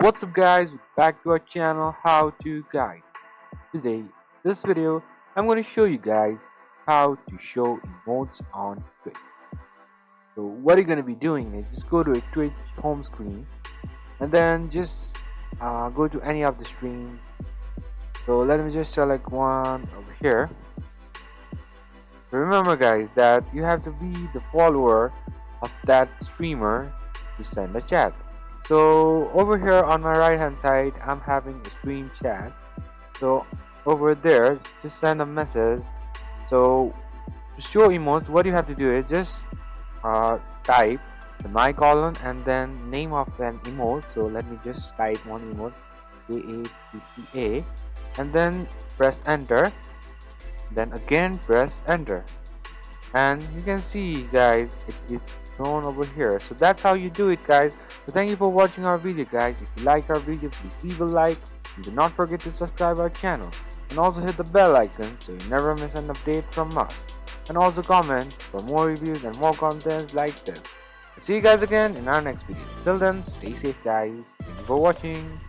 What's up guys, back to our channel How To Guide. Today, this video, I'm going to show you guys how to show emotes on Twitch. So what you're going to be doing is just go to a Twitch home screen and then just go to any of the streams. So let me just select one over here. Remember guys that you have to be the follower of that streamer to send a chat. So over here on my right hand side, I'm having a stream chat. So over there, just send a message. So to show emotes, what you have to do is just type the my colon and then name of an emote. So let me just type one emote, AAPPA, and then press enter. Then again press enter, and you can see guys it is shown over here. So that's how you do it guys. So thank you for watching our video guys. If you like our video, please leave a like and do not forget to subscribe our channel and also hit the bell icon so you never miss an update from us, and also comment for more reviews and more content like this. I'll see you guys again in our next video. Till then, stay safe guys. Thank you for watching.